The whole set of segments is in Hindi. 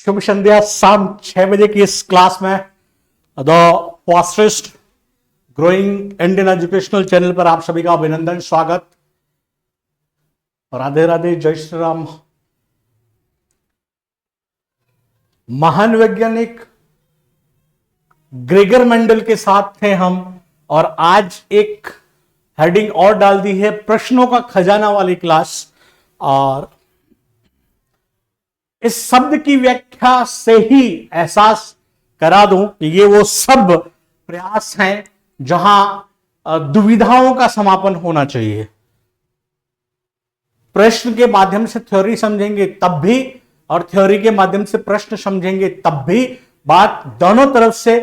शुभ संध्या। शाम 6 बजे की इस क्लास में the fastest growing Indian educational channel पर आप सभी का अभिनंदन, स्वागत, राधे राधे, जय श्री राम। महान वैज्ञानिक ग्रेगर मेंडल के साथ थे हम, और आज एक हेडिंग और डाल दी है, प्रश्नों का खजाना वाली क्लास। और इस शब्द की व्याख्या से ही एहसास करा दूं कि ये वो सब प्रयास हैं जहां दुविधाओं का समापन होना चाहिए। प्रश्न के माध्यम से थ्योरी समझेंगे तब भी, और थ्योरी के माध्यम से प्रश्न समझेंगे तब भी, बात दोनों तरफ से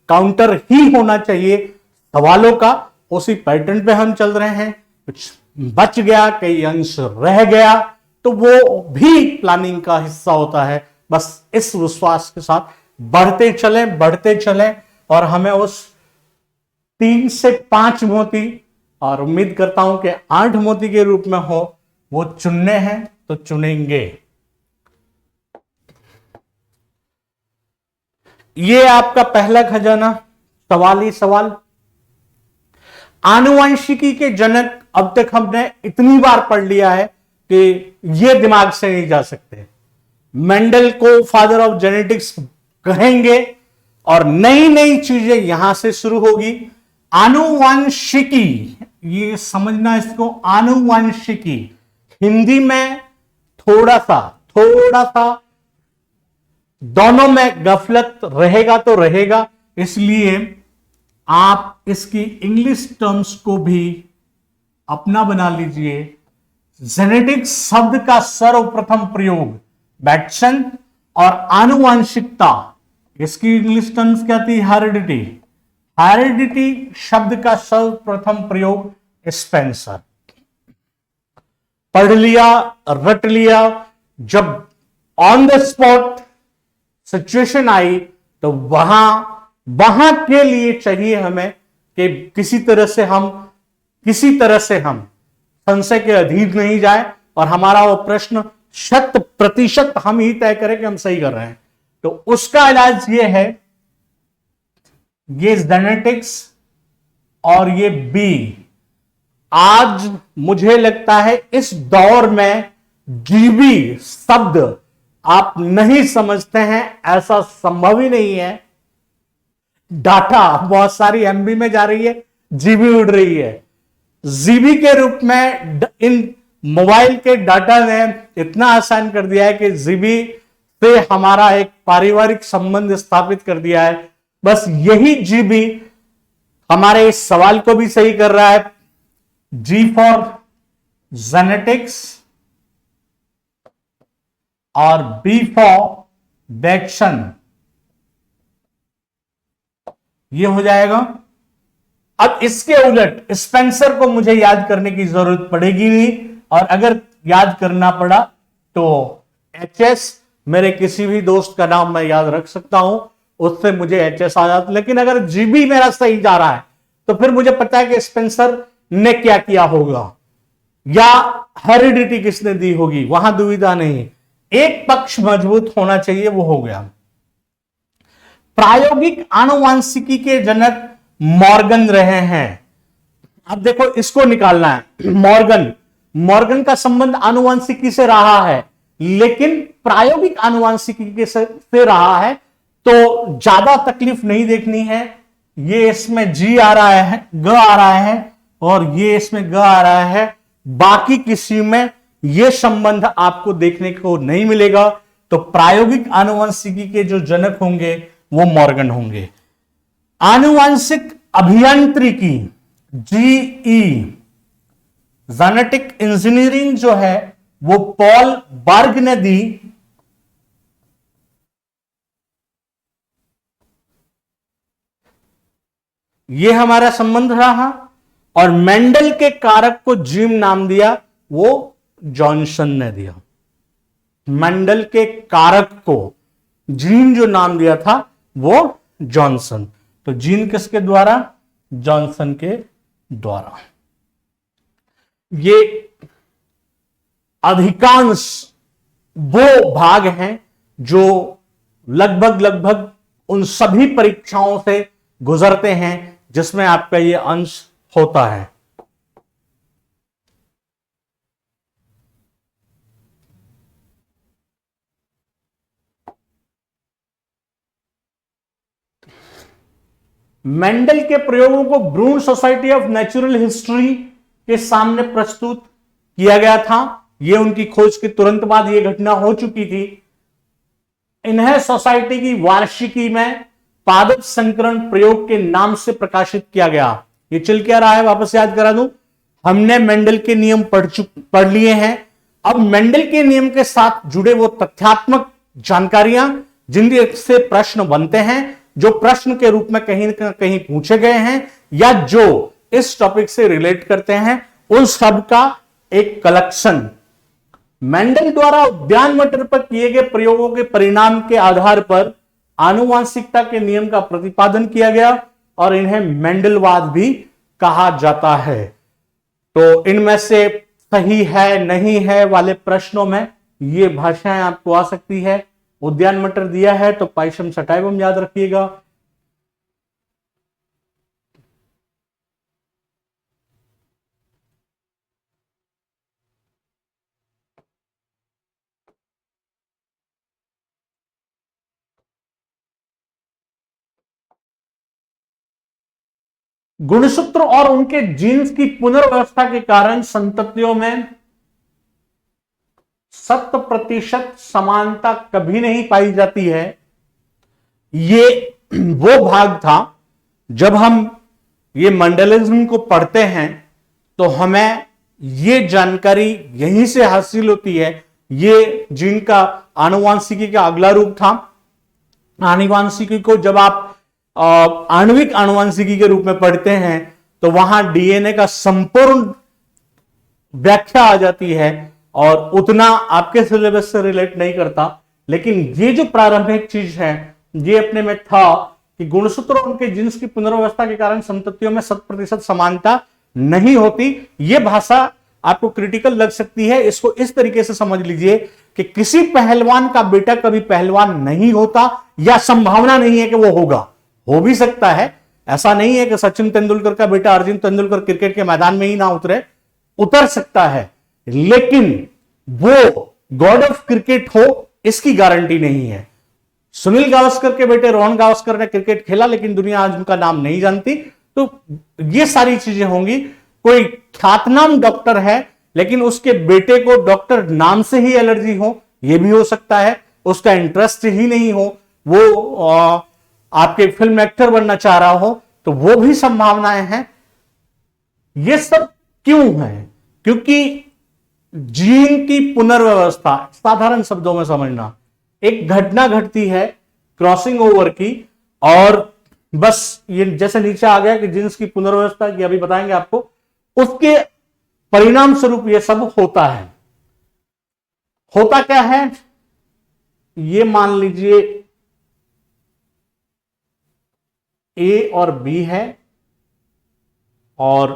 काउंटर ही होना चाहिए सवालों का। उसी पैटर्न पे हम चल रहे हैं। कुछ बच गया, कई अंश रह गया, तो वो भी प्लानिंग का हिस्सा होता है। बस इस विश्वास के साथ बढ़ते चलें और हमें उस 3 से 5 मोती, और उम्मीद करता हूं कि 8 मोती के रूप में हो, वो चुनने हैं तो चुनेंगे। ये आपका पहला खजाना, सवाल ही सवाल। आनुवंशिकी के जनक अब तक हमने इतनी बार पढ़ लिया है कि ये दिमाग से नहीं जा सकते। मेंडल को फादर ऑफ जेनेटिक्स कहेंगे और नई नई चीजें यहां से शुरू होगी। आनुवंशिकी, ये समझना इसको, आनुवंशिकी हिंदी में थोड़ा सा दोनों में गफलत रहेगा तो रहेगा, इसलिए आप इसकी इंग्लिश टर्म्स को भी अपना बना लीजिए। जेनेटिक्स शब्द का सर्वप्रथम प्रयोग बैटसन, और आनुवंशिकता इसकी इंग्लिश टर्म्स क्या थी? हेरिडिटी। हेरिडिटी शब्द का सर्वप्रथम प्रयोग स्पेंसर। पढ़ लिया, रट लिया। जब ऑन द स्पॉट सिचुएशन आई तो वहां के लिए चाहिए हमें कि किसी तरह से हम संशय के अधीन नहीं जाए, और हमारा वो प्रश्न 100% हम ही तय करें कि हम सही कर रहे हैं। तो उसका इलाज ये है, ये जेनेटिक्स और ये बी। आज मुझे लगता है इस दौर में जीबी शब्द आप नहीं समझते हैं, ऐसा संभव ही नहीं है। डाटा बहुत सारी एमबी में जा रही है, जीबी उड़ रही है। जीबी के रूप में इन मोबाइल के डाटा ने इतना आसान कर दिया है कि जीबी से हमारा एक पारिवारिक संबंध स्थापित कर दिया है। बस यही जीबी हमारे इस सवाल को भी सही कर रहा है। जी फॉर जेनेटिक्स और बी फॉर बैक्शन, ये हो जाएगा। अब इसके उलट स्पेंसर को मुझे याद करने की जरूरत पड़ेगी नहीं, और अगर याद करना पड़ा तो एचएस, मेरे किसी भी दोस्त का नाम मैं याद रख सकता हूं, उससे मुझे एचएस आ जाता। लेकिन अगर जीबी मेरा सही जा रहा है तो फिर मुझे पता है कि स्पेंसर ने क्या किया होगा या हेरिडिटी किसने दी होगी, वहां दुविधा नहीं। एक पक्ष मजबूत होना चाहिए, वो हो गया। प्रायोगिक आनुवंशिकी के जनक मॉर्गन रहे हैं। अब देखो, इसको निकालना है। मॉर्गन का संबंध आनुवंशिकी से रहा है, लेकिन प्रायोगिक आनुवंशिकी से रहा है, तो ज्यादा तकलीफ नहीं देखनी है। ये इसमें जी आ रहा है, ग आ रहा है, और ये इसमें ग आ रहा है। बाकी किसी में यह संबंध आपको देखने को नहीं मिलेगा। तो प्रायोगिक आनुवंशिकी के जो जनक होंगे वो मॉर्गन होंगे। आनुवंशिक अभियांत्रिकी, जीई, जेनेटिक इंजीनियरिंग जो है वो पॉल बर्ग ने दी। ये हमारा संबंध रहा, और मेंडल के कारक को जीन नाम दिया, वो जॉनसन ने दिया। मेंडल के कारक को जीन जो नाम दिया था वो जॉनसन। तो जीन किसके द्वारा? जॉनसन के द्वारा। ये अधिकांश वो भाग हैं जो लगभग लगभग उन सभी परीक्षाओं से गुजरते हैं जिसमें आपका ये अंश होता है। मेंडल के प्रयोगों को ब्रून सोसाइटी ऑफ नेचुरल हिस्ट्री के सामने प्रस्तुत किया गया था। यह उनकी खोज के तुरंत बाद यह घटना हो चुकी थी। इन्हें सोसाइटी की वार्षिकी में पादप संकरण प्रयोग के नाम से प्रकाशित किया गया। ये चल क्या रहा है, वापस याद करा दूं। हमने मेंडल के नियम पढ़ लिए हैं। अब मेंडल के नियम के साथ जुड़े वो तथ्यात्मक जानकारियां जिनसे प्रश्न बनते हैं, जो प्रश्न के रूप में कहीं ना कहीं पूछे गए हैं या जो इस टॉपिक से रिलेट करते हैं, उन सब का एक कलेक्शन मेंडल द्वारा उद्यान मटर पर किए गए प्रयोगों के परिणाम के आधार पर आनुवांशिकता के नियम का प्रतिपादन किया गया और इन्हें मेंडलवाद भी कहा जाता है। तो इनमें से सही है नहीं है वाले प्रश्नों में ये भाषाएं आपको आ सकती है। उद्यान मटर दिया है तो पाइशम सटाइवम याद रखिएगा। गुणसूत्र और उनके जीन्स की पुनर्व्यवस्था के कारण संततियों में 100% समानता कभी नहीं पाई जाती है। ये वो भाग था जब हम ये मंडलिज्म को पढ़ते हैं तो हमें ये जानकारी यहीं से हासिल होती है। ये जीन का आनुवांशिकी का अगला रूप था। आनुवांशिकी को जब आप आणविक आनुवंशिकी के रूप में पढ़ते हैं तो वहां डीएनए का संपूर्ण व्याख्या आ जाती है और उतना आपके सिलेबस से रिलेट नहीं करता। लेकिन ये जो प्रारंभिक चीज है ये अपने में था कि गुणसूत्र और उनके जीन्स की पुनर्व्यवस्था के कारण संततियों में 100% समानता नहीं होती। यह भाषा आपको क्रिटिकल लग सकती है। इसको इस तरीके से समझ लीजिए कि किसी पहलवान का बेटा कभी पहलवान नहीं होता या संभावना नहीं है कि वो होगा। हो भी सकता है, ऐसा नहीं है कि सचिन तेंदुलकर का बेटा अर्जुन तेंदुलकर क्रिकेट के मैदान में ही ना उतर सकता है, लेकिन वो गॉड ऑफ क्रिकेट हो इसकी गारंटी नहीं है। सुनील गावस्कर के बेटे रोहन गावस्कर ने क्रिकेट खेला लेकिन दुनिया आज उनका नाम नहीं जानती। तो ये सारी चीजें होंगी। कोई ख्यातनाम डॉक्टर है लेकिन उसके बेटे को डॉक्टर नाम से ही एलर्जी हो, यह भी हो सकता है। उसका इंटरेस्ट ही नहीं हो, वो आपके फिल्म एक्टर बनना चाह रहा हो, तो वो भी संभावनाएं हैं। ये सब क्यों है? क्योंकि जीन की पुनर्व्यवस्था, साधारण शब्दों में समझना, एक घटना घटती है क्रॉसिंग ओवर की और बस ये जैसे नीचे आ गया कि जीन्स की पुनर्व्यवस्था की अभी बताएंगे आपको, उसके परिणाम स्वरूप ये सब होता है। होता क्या है, ये मान लीजिए ए और बी है और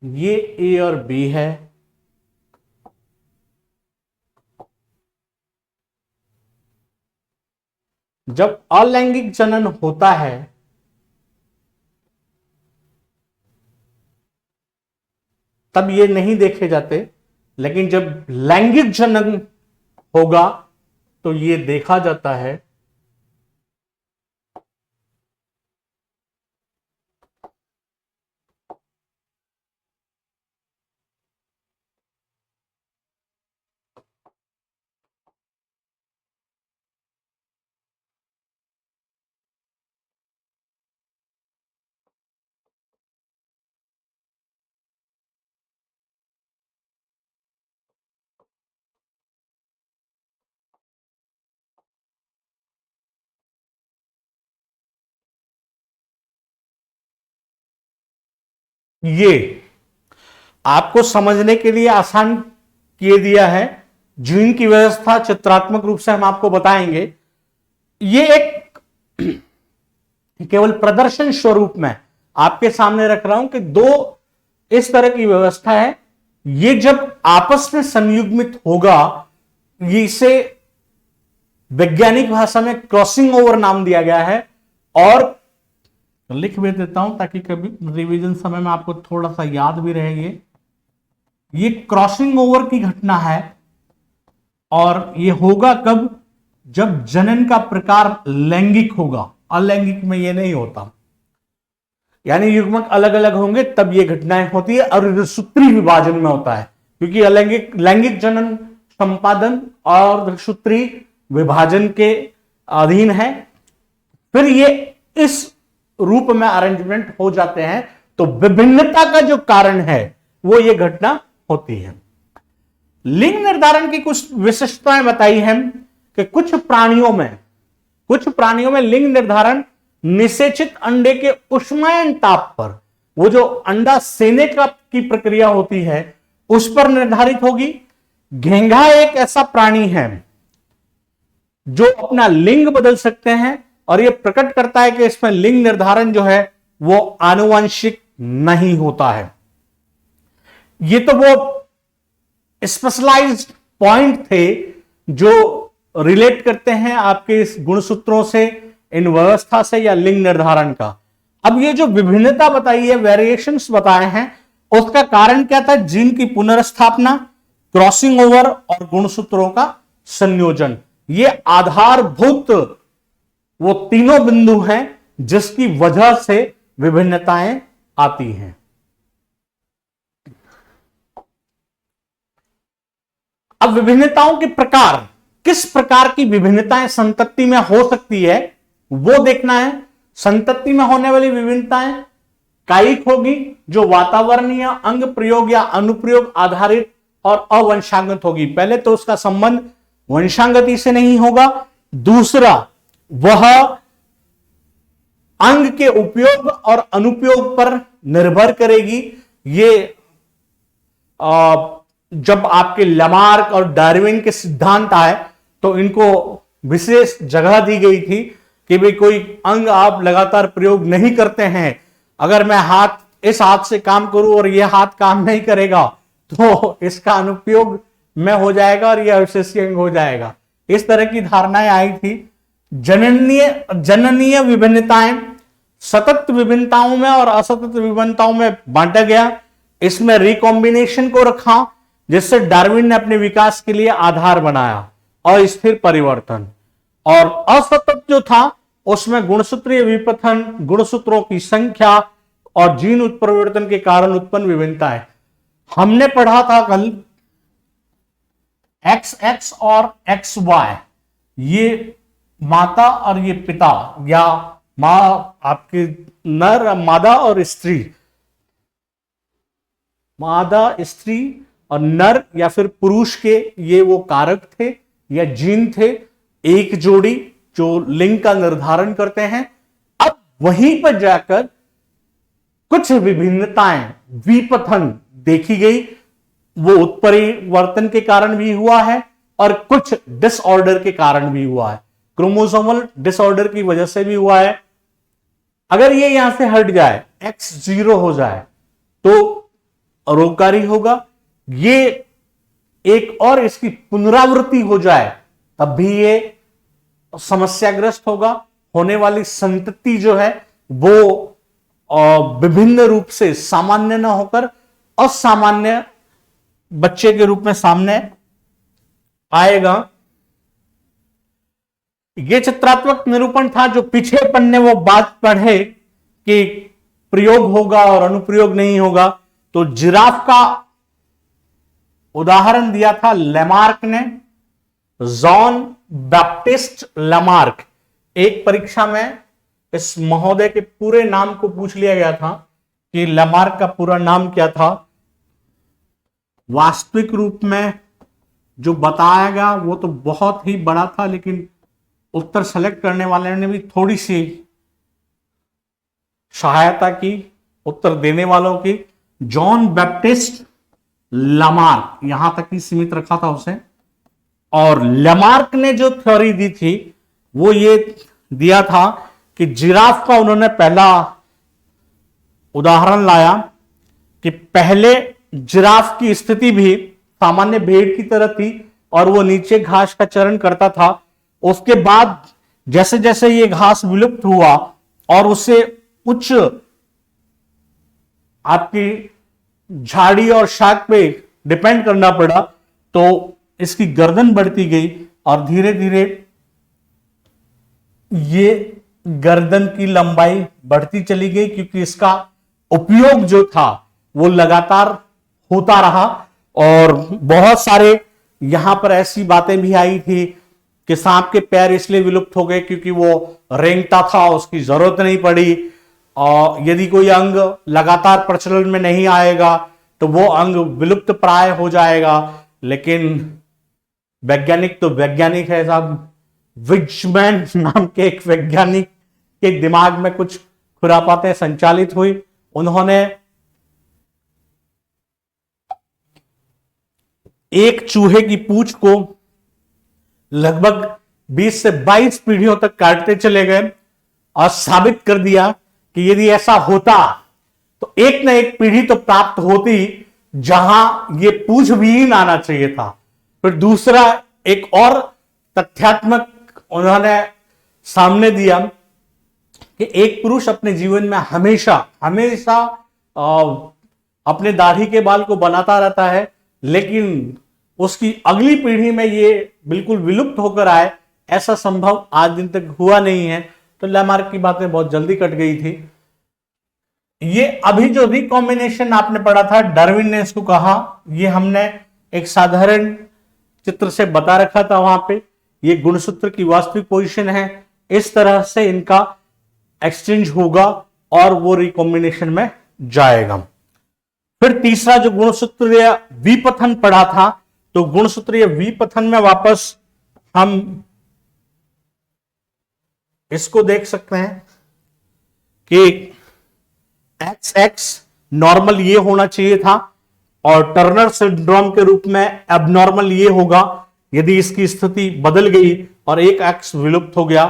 ये ए और बी है। जब अलैंगिक जनन होता है तब ये नहीं देखे जाते, लेकिन जब लैंगिक जनन होगा तो ये देखा जाता है। ये आपको समझने के लिए आसान किए दिया है। जीन की व्यवस्था चित्रात्मक रूप से हम आपको बताएंगे। ये एक केवल प्रदर्शन स्वरूप में आपके सामने रख रहा हूं कि दो इस तरह की व्यवस्था है। ये जब आपस में संयुग्मित होगा, ये इसे वैज्ञानिक भाषा में क्रॉसिंग ओवर नाम दिया गया है। और लिख भी देता हूं ताकि कभी रिवीजन समय में आपको थोड़ा सा याद भी रहे। ये क्रॉसिंग ओवर की घटना है और ये होगा कब? जब जनन का प्रकार लैंगिक होगा, अलैंगिक में ये नहीं होता। यानी युग्मक अलग अलग होंगे तब ये घटनाएं होती है, और ऋतुसूत्री विभाजन में होता है, क्योंकि अलैंगिक लैंगिक जनन संपादन और ऋतुसूत्री विभाजन के अधीन है। फिर ये इस रूप में अरेंजमेंट हो जाते हैं, तो विभिन्नता का जो कारण है वो ये घटना होती है। लिंग निर्धारण की कुछ विशिष्टताएं बताई हैं कि कुछ प्राणियों में लिंग निर्धारण निषेचित अंडे के ऊष्मायन ताप पर, वो जो अंडा सेने की प्रक्रिया होती है उस पर निर्धारित होगी। घेंघा एक ऐसा प्राणी है जो अपना लिंग बदल सकते हैं, और यह प्रकट करता है कि इसमें लिंग निर्धारण जो है वो आनुवंशिक नहीं होता है। ये तो वो स्पेशलाइज्ड पॉइंट थे जो रिलेट करते हैं आपके इस गुणसूत्रों से, इन व्यवस्था से या लिंग निर्धारण का। अब ये जो विभिन्नता बताई है, वेरिएशंस बताए हैं, उसका कारण क्या था? जीन की पुनर्स्थापना, क्रॉसिंग ओवर और गुणसूत्रों का संयोजन। ये आधारभूत वो तीनों बिंदु हैं जिसकी वजह से विभिन्नताएं आती हैं। अब विभिन्नताओं के प्रकार, किस प्रकार की विभिन्नताएं संतति में हो सकती है वो देखना है। संतति में होने वाली विभिन्नताएं कायिक होगी, जो वातावरणीय, अंग प्रयोग या अनुप्रयोग आधारित और अवंशांगत होगी। पहले तो उसका संबंध वंशांगति से नहीं होगा। दूसरा, वह अंग के उपयोग और अनुपयोग पर निर्भर करेगी। ये जब आपके लमार्क और डार्विन के सिद्धांत आए तो इनको विशेष जगह दी गई थी कि भाई कोई अंग आप लगातार प्रयोग नहीं करते हैं, अगर मैं इस हाथ से काम करूं और यह हाथ काम नहीं करेगा तो इसका अनुपयोग में हो जाएगा और यह अविशेषीय अंग हो जाएगा। इस तरह की धारणाएं आई थी। जननीय विभिन्नताएं सतत विभिन्नताओं में और असतत विभिन्नताओं में बांटा गया। इसमें रिकॉम्बिनेशन को रखा, जिससे डार्विन ने अपने विकास के लिए आधार बनाया, अस्थिर परिवर्तन। और असतत जो था उसमें गुणसूत्रीय विपथन, गुणसूत्रों की संख्या और जीन उत्परिवर्तन के कारण उत्पन्न विभिन्नताएं। हमने पढ़ा था कल XX और XY, ये माता और ये पिता, या आपके नर, मादा और स्त्री, मादा, स्त्री और नर या फिर पुरुष के ये वो कारक थे या जीन थे, एक जोड़ी जो लिंग का निर्धारण करते हैं। अब वहीं पर जाकर कुछ विभिन्नताएं, विपथन देखी गई, वो उत्परिवर्तन के कारण भी हुआ है और कुछ डिसऑर्डर के कारण भी हुआ है, क्रोमोसोमल डिसऑर्डर की वजह से भी हुआ है। अगर ये यहां से हट जाए, X 0 हो जाए तो रोगकारी होगा। ये एक और इसकी पुनरावृत्ति हो जाए तब भी ये समस्याग्रस्त होगा। होने वाली संतति जो है वो विभिन्न रूप से सामान्य न होकर असामान्य बच्चे के रूप में सामने आएगा। ये चित्रात्मक निरूपण था। जो पीछे पन्ने वो बात पढ़े कि प्रयोग होगा और अनुप्रयोग नहीं होगा, तो जिराफ का उदाहरण दिया था लेमार्क ने, जॉन बैप्टिस्ट लेमार्क। एक परीक्षा में इस महोदय के पूरे नाम को पूछ लिया गया था कि लेमार्क का पूरा नाम क्या था। वास्तविक रूप में जो बताया गया वो तो बहुत ही बड़ा था, लेकिन उत्तर सेलेक्ट करने वाले ने भी थोड़ी सी सहायता की उत्तर देने वालों की। जॉन बैप्टिस्ट लेमार्क, यहां तक ही सीमित रखा था उसे। और लेमार्क ने जो थ्योरी दी थी वो ये दिया था कि जिराफ का उन्होंने पहला उदाहरण लाया कि पहले जिराफ की स्थिति भी सामान्य भेड़ की तरह थी और वो नीचे घास का चरण करता था। उसके बाद जैसे जैसे ये घास विलुप्त हुआ और उसे उच्च आपकी झाड़ी और शाख पे डिपेंड करना पड़ा, तो इसकी गर्दन बढ़ती गई और धीरे धीरे ये गर्दन की लंबाई बढ़ती चली गई, क्योंकि इसका उपयोग जो था वो लगातार होता रहा। और बहुत सारे यहां पर ऐसी बातें भी आई थी कि सांप के पैर इसलिए विलुप्त हो गए क्योंकि वो रेंगता था, उसकी जरूरत नहीं पड़ी। और यदि कोई अंग लगातार प्रचलन में नहीं आएगा तो वो अंग विलुप्त प्राय हो जाएगा। लेकिन वैज्ञानिक तो वैज्ञानिक है साहब। विजमैन नाम के एक वैज्ञानिक के दिमाग में कुछ खुरापातें संचालित हुई। उन्होंने एक चूहे की पूंछ को लगभग 20 से 22 पीढ़ियों तक काटते चले गए और साबित कर दिया कि यदि ऐसा होता तो एक ना एक पीढ़ी तो प्राप्त होती जहां ये पूंछ विहीन आना चाहिए था। फिर दूसरा एक और तथ्यात्मक उन्होंने सामने दिया कि एक पुरुष अपने जीवन में हमेशा हमेशा अपने दाढ़ी के बाल को बनाता रहता है, लेकिन उसकी अगली पीढ़ी में ये बिल्कुल विलुप्त होकर आए, ऐसा संभव आज दिन तक हुआ नहीं है। तो लैमार्क की बातें बहुत जल्दी कट गई थी। ये अभी जो रिकॉम्बिनेशन आपने पढ़ा था, डार्विन ने इसको कहा, ये हमने एक साधारण चित्र से बता रखा था वहां पे। ये गुणसूत्र की वास्तविक पोजीशन है, इस तरह से इनका एक्सचेंज होगा और वो रिकॉम्बिनेशन में जाएगा। फिर तीसरा जो गुणसूत्रीय विपथन पढ़ा था, तो गुणसूत्रीय विपथन में वापस हम इसको देख सकते हैं कि एक्स एक्स नॉर्मल ये होना चाहिए था और टर्नर सिंड्रोम के रूप में एबनॉर्मल ये होगा यदि इसकी स्थिति बदल गई और एक एक्स विलुप्त हो गया।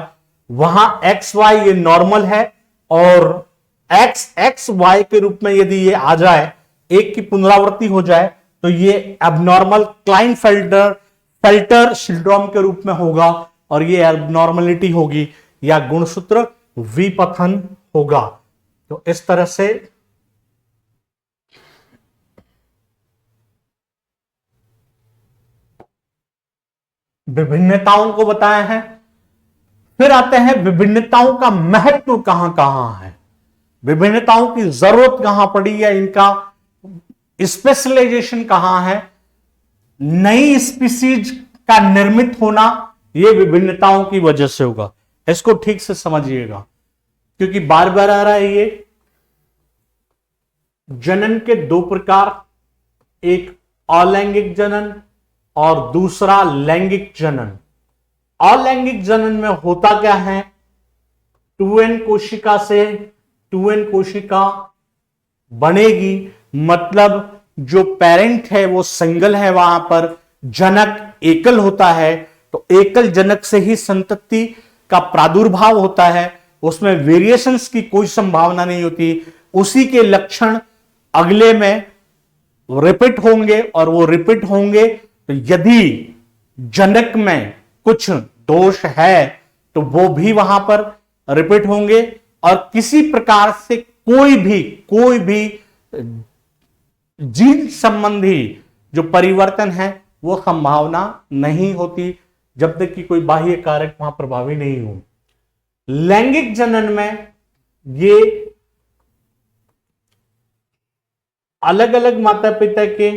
वहां एक्स वाई ये नॉर्मल है और एक्स एक्स वाई के रूप में यदि ये आ जाए, एक की पुनरावृत्ति हो जाए, तो ये एबनॉर्मल क्लाइनफेल्टर सिंड्रोम के रूप में होगा और ये एबनॉर्मलिटी होगी या गुणसूत्र विपथन होगा। तो इस तरह से विभिन्नताओं को बताया है। फिर आते हैं विभिन्नताओं का महत्व कहां कहां है, विभिन्नताओं की जरूरत कहां पड़ी या इनका स्पेशलाइजेशन कहां है। नई स्पीसीज का निर्मित होना यह विभिन्नताओं की वजह से होगा। इसको ठीक से समझिएगा क्योंकि बार बार आ रहा है। ये जनन के दो प्रकार, एक अलैंगिक जनन और दूसरा लैंगिक जनन। अलैंगिक जनन में होता क्या है, 2n कोशिका से 2n कोशिका बनेगी, मतलब जो पेरेंट है वो सिंगल है, वहां पर जनक एकल होता है, तो एकल जनक से ही संतति का प्रादुर्भाव होता है, उसमें वेरिएशंस की कोई संभावना नहीं होती। उसी के लक्षण अगले में रिपीट होंगे और वो रिपीट होंगे। तो यदि जनक में कुछ दोष है तो वो भी वहां पर रिपीट होंगे और किसी प्रकार से कोई भी जीन संबंधी जो परिवर्तन है वो संभावना नहीं होती जब तक कि कोई बाह्य कारक वहां प्रभावी नहीं हो। लैंगिक जनन में ये अलग अलग माता पिता के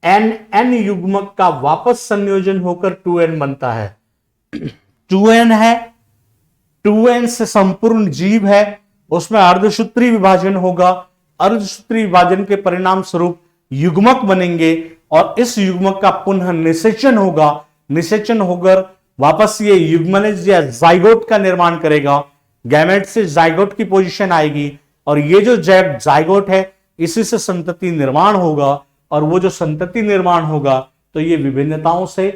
एन युग्मक का वापस संयोजन होकर 2n बनता है। 2n है, 2n से संपूर्ण जीव है, उसमें अर्धसूत्री विभाजन होगा। अर्धसूत्री विभाजन के परिणाम स्वरूप युग्मक बनेंगे और इस युग्मक का पुनः निषेचन होगा। निषेचन होकर वापस ये युग्मनज या जाइगोट का निर्माण करेगा। गैमेट से जाइगोट की पोजीशन आएगी और ये जो जाइगोट है इसी से संतति निर्माण होगा और वो जो संतति निर्माण होगा तो ये विभिन्नताओं से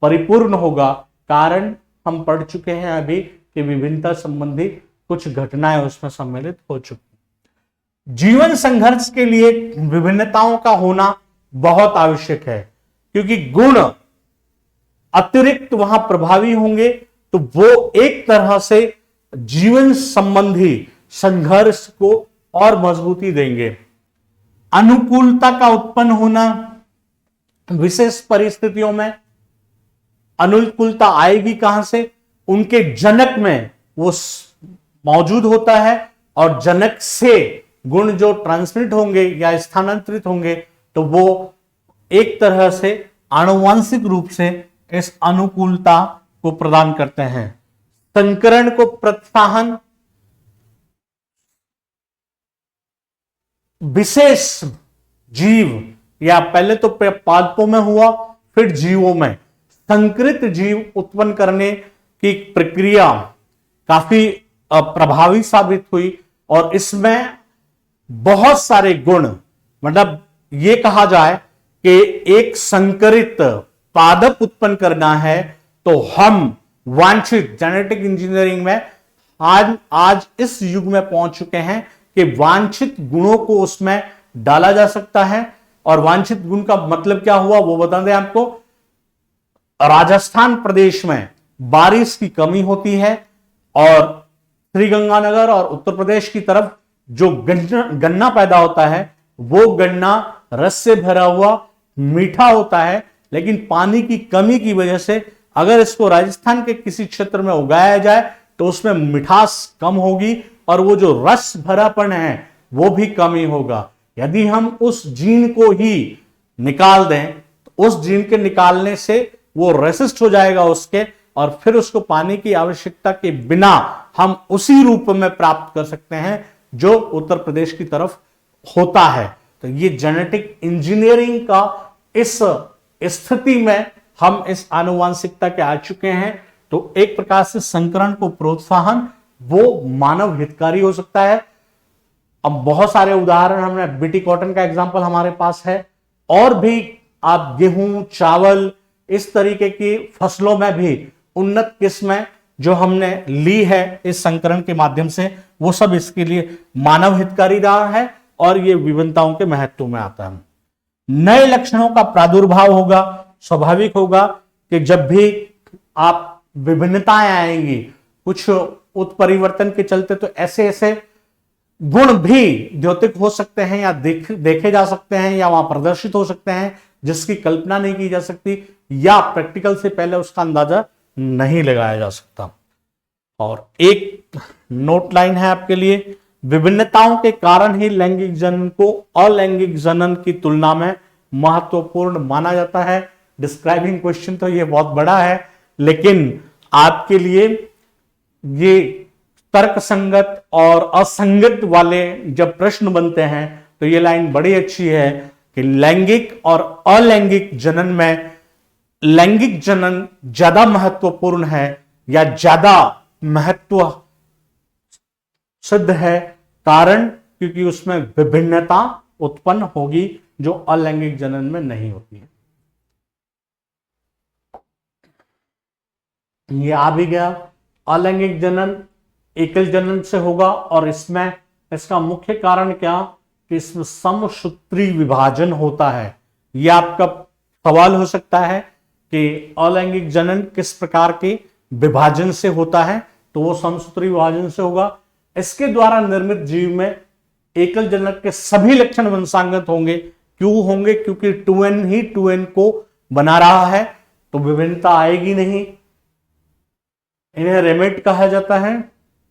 परिपूर्ण होगा। कारण हम पढ़ चुके हैं अभी कि विभिन्नता संबंधी कुछ घटनाएं उसमें सम्मिलित हो चुकी। जीवन संघर्ष के लिए विभिन्नताओं का होना बहुत आवश्यक है, क्योंकि गुण अतिरिक्त वहां प्रभावी होंगे तो वो एक तरह से जीवन संबंधी संघर्ष को और मजबूती देंगे। अनुकूलता का उत्पन्न होना, विशेष परिस्थितियों में अनुकूलता आएगी कहां से? उनके जनक में वो मौजूद होता है, और जनक से गुण जो ट्रांसमिट होंगे या स्थानांतरित होंगे तो वो एक तरह से आनुवांशिक रूप से इस अनुकूलता को प्रदान करते हैं। संकरण को प्रोत्साहन, विशेष जीव या पहले तो पादपों में हुआ फिर जीवों में संकृत जीव उत्पन्न करने की प्रक्रिया काफी प्रभावी साबित हुई, और इसमें बहुत सारे गुण, मतलब यह कहा जाए कि एक संकरित पादप उत्पन्न करना है तो हम वांछित जेनेटिक इंजीनियरिंग में आज इस युग में पहुंच चुके हैं कि वांछित गुणों को उसमें डाला जा सकता है। और वांछित गुण का मतलब क्या हुआ वो बता दें आपको। राजस्थान प्रदेश में बारिश की कमी होती है, और श्रीगंगानगर और उत्तर प्रदेश की तरफ जो गन्ना पैदा होता है वो गन्ना रस से भरा हुआ मीठा होता है, लेकिन पानी की कमी की वजह से अगर इसको राजस्थान के किसी क्षेत्र में उगाया जाए तो उसमें मिठास कम होगी और वो जो रस भरापन है वो भी कमी होगा। यदि हम उस जीन को ही निकाल दें तो उस जीन के निकालने से वो रेसिस्ट हो जाएगा उसके, और फिर उसको पानी की आवश्यकता के बिना हम उसी रूप में प्राप्त कर सकते हैं जो उत्तर प्रदेश की तरफ होता है। तो ये जेनेटिक इंजीनियरिंग का इस स्थिति में हम इस आनुवांशिकता के आ चुके हैं। तो एक प्रकार से संकरण को प्रोत्साहन वो मानव हितकारी हो सकता है। अब बहुत सारे उदाहरण, हमने बीटी कॉटन का एग्जांपल हमारे पास है, और भी आप गेहूं, चावल, इस तरीके की फसलों में भी उन्नत किस्में जो हमने ली है इस संकरण के माध्यम से, वो सब इसके लिए मानव हितकारी रहा है और ये विभिन्नताओं के महत्व में आता है। नए लक्षणों का प्रादुर्भाव होगा। स्वाभाविक होगा कि जब भी आप विभिन्नताएं आएंगी, कुछ उत्परिवर्तन के चलते तो ऐसे ऐसे गुण भी द्योतिक हो सकते हैं या देखे जा सकते हैं या वहां प्रदर्शित हो सकते हैं जिसकी कल्पना नहीं की जा सकती, या प्रैक्टिकल से पहले उसका अंदाजा नहीं लगाया जा सकता। और एक नोट लाइन है आपके लिए, विभिन्नताओं के कारण ही लैंगिक जनन को अलैंगिक जनन की तुलना में महत्वपूर्ण माना जाता है। डिस्क्राइबिंग क्वेश्चन तो ये बहुत बड़ा है, लेकिन आपके लिए ये तर्कसंगत और असंगत वाले जब प्रश्न बनते हैं तो ये लाइन बड़ी अच्छी है कि लैंगिक और अलैंगिक जनन में लैंगिक जनन ज्यादा महत्वपूर्ण है या ज्यादा महत्व सिद्ध है। कारण क्योंकि उसमें विभिन्नता उत्पन्न होगी जो अलैंगिक जनन में नहीं होती है। ये आ भी गया। अलैंगिक जनन एकल जनन से होगा, और इसमें इसका मुख्य कारण क्या कि इसमें समसूत्री विभाजन होता है। यह आपका सवाल हो सकता है कि अलैंगिक जनन किस प्रकार के विभाजन से होता है, तो वो समसूत्री विभाजन से होगा। इसके द्वारा निर्मित जीव में एकल जनक के सभी लक्षण वंशांगत होंगे। क्यों होंगे? क्योंकि 2n ही 2n को बना रहा है, तो विभिन्नता आएगी नहीं। इन्हें रेमेट कहा जाता है।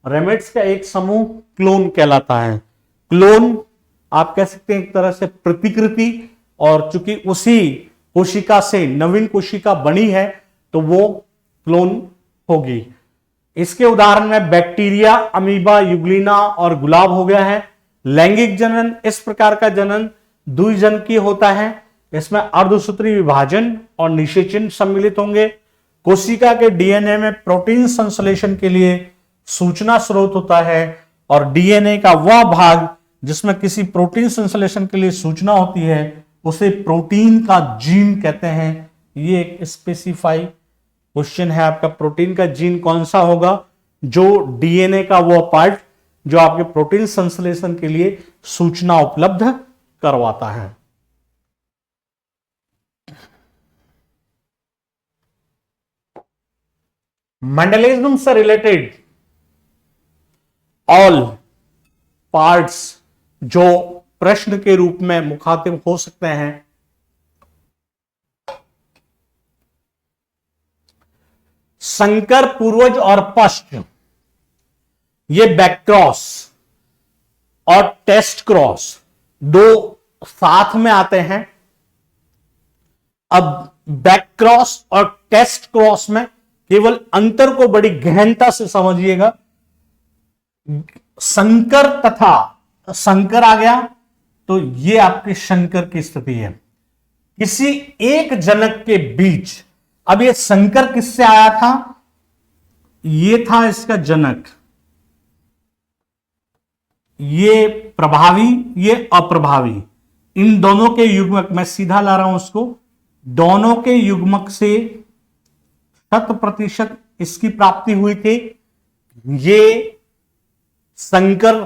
रेमेट्स का एक समूह क्लोन कहलाता है। क्लोन आप कह सकते हैं एक तरह से प्रतिकृति, और चूंकि उसी कोशिका से नवीन कोशिका बनी है तो वो क्लोन होगी। इसके उदाहरण में बैक्टीरिया, अमीबा, युग्लिना और गुलाब हो गया है। लैंगिक जनन इस प्रकार का जनन द्विजनकीय होता है। इसमें अर्धसूत्री विभाजन और निषेचन सम्मिलित होंगे। कोशिका के डीएनए में प्रोटीन संश्लेषण के लिए सूचना स्रोत होता है, और डीएनए का वह भाग जिसमें किसी प्रोटीन संश्लेषण के लिए सूचना होती है उसे प्रोटीन का जीन कहते हैं। ये एक स्पेसिफाई क्वेश्चन है आपका। प्रोटीन का जीन कौन सा होगा? जो डीएनए का वो पार्ट जो आपके प्रोटीन संश्लेषण के लिए सूचना उपलब्ध करवाता है। मेंडलिज्म से रिलेटेड ऑल पार्ट्स जो प्रश्न के रूप में मुखातिब हो सकते हैं, संकर पूर्वज और पश्च, ये बैकक्रॉस और टेस्ट क्रॉस दो साथ में आते हैं। अब बैकक्रॉस और टेस्ट क्रॉस में केवल अंतर को बड़ी गहनता से समझिएगा। संकर तथा संकर आ गया तो ये आपके शंकर की स्थिति है, किसी एक जनक के बीच। अब ये संकर किससे आया था? ये था इसका जनक, ये प्रभावी, ये अप्रभावी, इन दोनों के युग्मक, मैं सीधा ला रहा हूं उसको, दोनों के युग्मक से 100% इसकी प्राप्ति हुई थी। ये संकर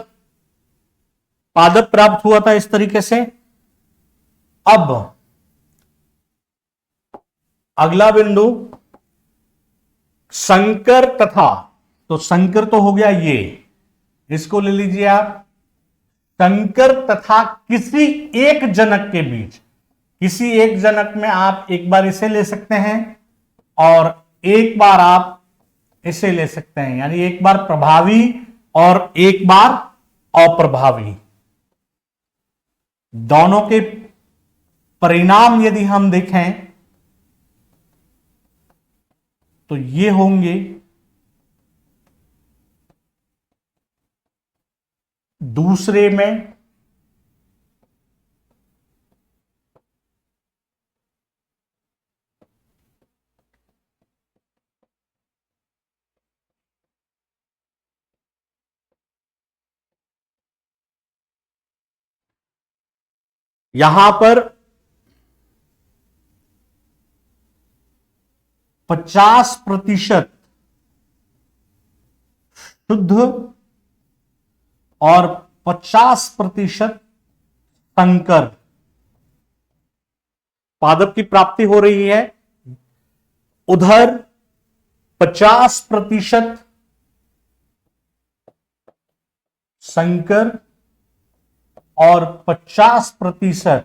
पादप प्राप्त हुआ था इस तरीके से। अब अगला बिंदु संकर तथा, तो संकर तो हो गया, ये इसको ले लीजिए आप। संकर तथा किसी एक जनक के बीच, किसी एक जनक में आप एक बार इसे ले सकते हैं और एक बार आप इसे ले सकते हैं, यानी एक बार प्रभावी और एक बार अप्रभावी। दोनों के परिणाम यदि हम देखें तो ये होंगे दूसरे में यहां पर 50% शुद्ध और 50% संकर पादप की प्राप्ति हो रही है। उधर 50% संकर और 50%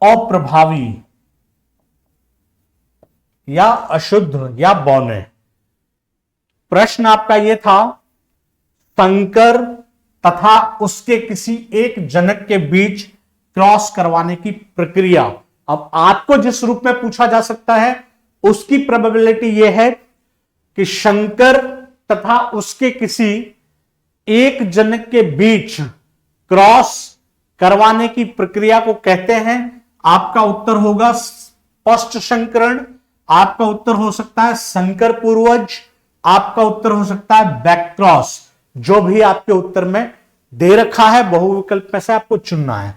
अप्रभावी या अशुद्ध या बौने। प्रश्न आपका यह था संकर तथा उसके किसी एक जनक के बीच क्रॉस करवाने की प्रक्रिया। अब आपको जिस रूप में पूछा जा सकता है उसकी प्रोबेबिलिटी यह है कि शंकर तथा उसके किसी एक जनक के बीच क्रॉस करवाने की प्रक्रिया को कहते हैं। आपका उत्तर होगा पश्च संकरण, आपका उत्तर हो सकता है संकर पूर्वज, आपका उत्तर हो सकता है बैक क्रॉस। जो भी आपके उत्तर में दे रखा है बहुविकल्प में से आपको चुनना है।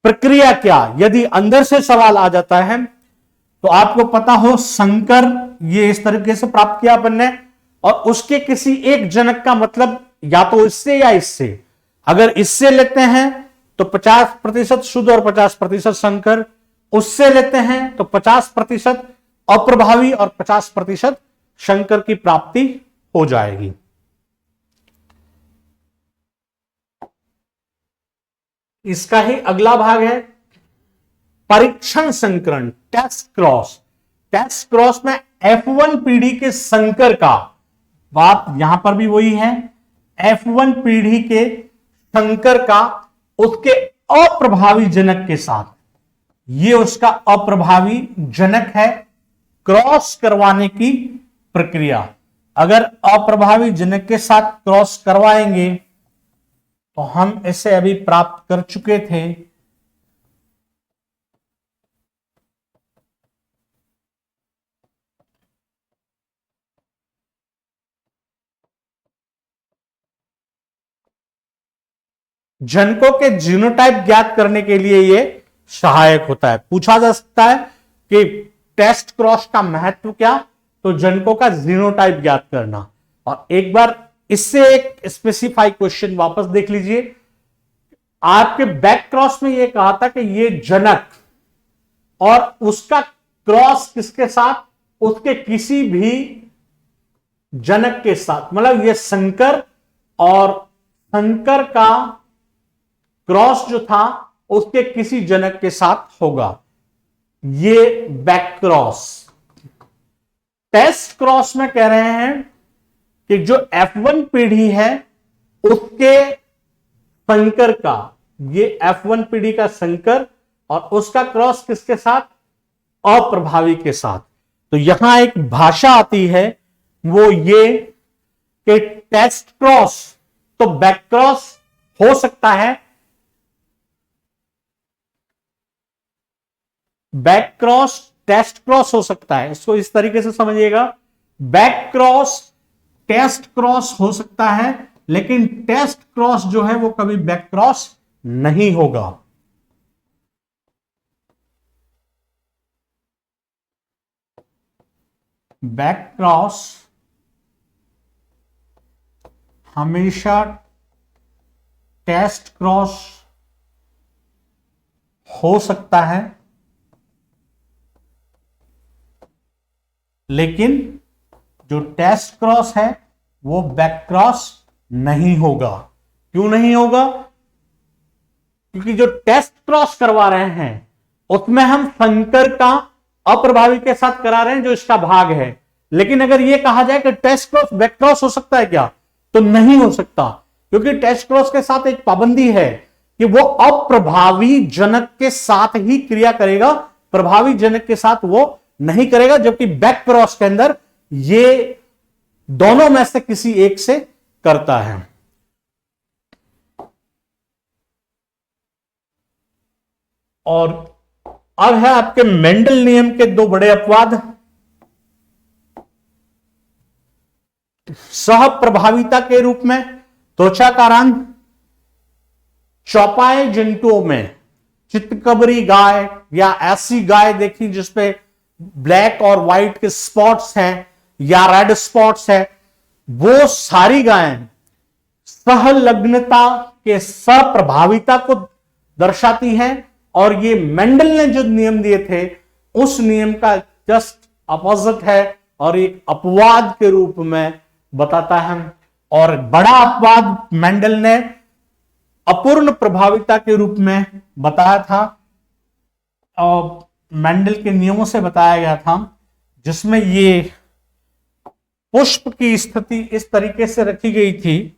प्रक्रिया क्या, यदि अंदर से सवाल आ जाता है तो आपको पता हो संकर ये इस तरीके से प्राप्त किया अपन ने, और उसके किसी एक जनक का मतलब या तो इससे या इससे। अगर इससे लेते हैं तो 50% शुद्ध और 50% संकर, उससे लेते हैं तो 50% अप्रभावी और 50% शंकर की प्राप्ति हो जाएगी। इसका ही अगला भाग है परीक्षण संकरण, टेस्ट क्रॉस। टेस्ट क्रॉस में F1 पीढ़ी के संकर का, बात यहां पर भी वही है, F1 पीढ़ी के संकर का उसके अप्रभावी जनक के साथ, ये उसका अप्रभावी जनक है, क्रॉस करवाने की प्रक्रिया। अगर अप्रभावी जनक के साथ क्रॉस करवाएंगे तो हम इसे अभी प्राप्त कर चुके थे। जनकों के जीनोटाइप ज्ञात करने के लिए यह सहायक होता है। पूछा जा सकता है कि टेस्ट क्रॉस का महत्व क्या, तो जनकों का जीनोटाइप ज्ञात करना। और एक बार इससे एक स्पेसिफाई क्वेश्चन वापस देख लीजिए। आपके बैक क्रॉस में यह कहा था कि ये जनक और उसका क्रॉस किसके साथ, उसके किसी भी जनक के साथ, मतलब ये शंकर और शंकर का क्रॉस जो था उसके किसी जनक के साथ होगा, ये बैक क्रॉस। टेस्ट क्रॉस में कह रहे हैं कि जो F1 पीढ़ी है उसके शंकर का, ये F1 पीढ़ी का शंकर और उसका क्रॉस किसके साथ, अप्रभावी के साथ। तो यहां एक भाषा आती है वो ये कि टेस्ट क्रॉस तो बैक क्रॉस हो सकता है, बैक क्रॉस टेस्ट क्रॉस हो सकता है, इसको इस तरीके से समझिएगा, बैक क्रॉस टेस्ट क्रॉस हो सकता है, लेकिन टेस्ट क्रॉस जो है वो कभी बैक क्रॉस नहीं होगा। बैक क्रॉस हमेशा टेस्ट क्रॉस हो सकता है, लेकिन जो टेस्ट क्रॉस है वो बैक क्रॉस नहीं होगा। क्यों नहीं होगा? क्योंकि जो टेस्ट क्रॉस करवा रहे हैं उसमें हम शंकर का अप्रभावी के साथ करा रहे हैं जो इसका भाग है, लेकिन अगर यह कहा जाए कि टेस्ट क्रॉस बैक क्रॉस हो सकता है क्या, तो नहीं हो सकता, क्योंकि टेस्ट क्रॉस के साथ एक पाबंदी है कि वो अप्रभावी जनक के साथ ही क्रिया करेगा, प्रभावी जनक के साथ वो नहीं करेगा, जबकि बैक क्रॉस के अंदर ये दोनों में से किसी एक से करता है। और अब है आपके मेंडल नियम के दो बड़े अपवाद। सह प्रभाविता के रूप में त्वचा का रंग चौपाए जंतुओं में, चितकबरी गाय या ऐसी गाय देखी जिसपे ब्लैक और व्हाइट के स्पॉट्स हैं या रेड स्पॉट्स है, वो सारी गायें सहलग्नता के सप्रभाविता को दर्शाती हैं। और ये मेंडल ने जो नियम दिए थे उस नियम का जस्ट अपोजिट है और एक अपवाद के रूप में बताता है। और बड़ा अपवाद मेंडल ने अपूर्ण प्रभाविता के रूप में बताया था, और मेंडल के नियमों से बताया गया था, जिसमें ये पुष्प की स्थिति इस तरीके से रखी गई थी,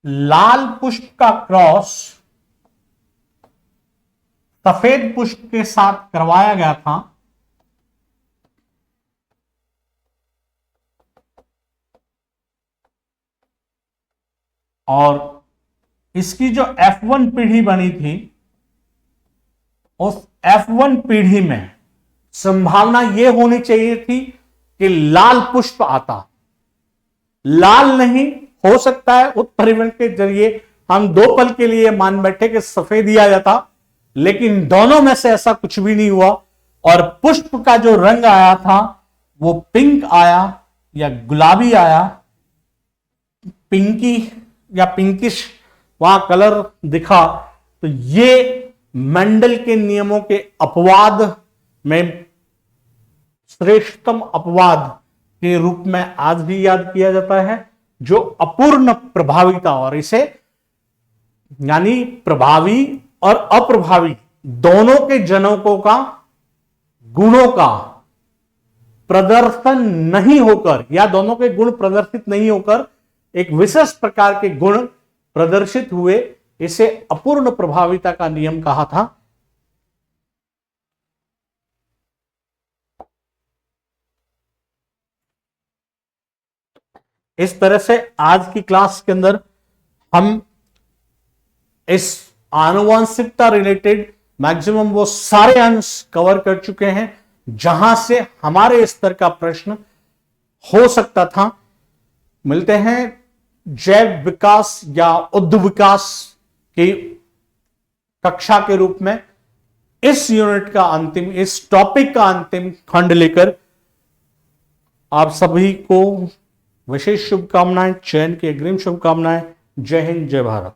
लाल पुष्प का क्रॉस सफेद पुष्प के साथ करवाया गया था, और इसकी जो F1 पीढ़ी बनी थी उस F1 पीढ़ी में संभावना यह होनी चाहिए थी कि लाल पुष्प आता, लाल नहीं हो सकता है उत्परिवर्तन के जरिए हम दो पल के लिए मान बैठे कि सफेद ही आ जाता, लेकिन दोनों में से ऐसा कुछ भी नहीं हुआ। और पुष्प का जो रंग आया था वो पिंक आया या गुलाबी आया, पिंकी या पिंकिश वहां कलर दिखा। तो ये मेंडल के नियमों के अपवाद में श्रेष्ठतम अपवाद के रूप में आज भी याद किया जाता है, जो अपूर्ण प्रभाविता, और इसे यानी प्रभावी और अप्रभावी दोनों के जनकों का गुणों का प्रदर्शन नहीं होकर या दोनों के गुण प्रदर्शित नहीं होकर एक विशेष प्रकार के गुण प्रदर्शित हुए, इसे अपूर्ण प्रभाविता का नियम कहा था। इस तरह से आज की क्लास के अंदर हम इस आनुवंशिकता रिलेटेड मैक्सिमम वो सारे अंश कवर कर चुके हैं जहां से हमारे स्तर का प्रश्न हो सकता था। मिलते हैं जैव विकास या उद्ध विकास की कक्षा के रूप में इस यूनिट का अंतिम, इस टॉपिक का अंतिम खंड लेकर आप सभी को विशेष शुभकामनाएं, चयन की अग्रिम शुभकामनाएं। जय हिंद, जय भारत।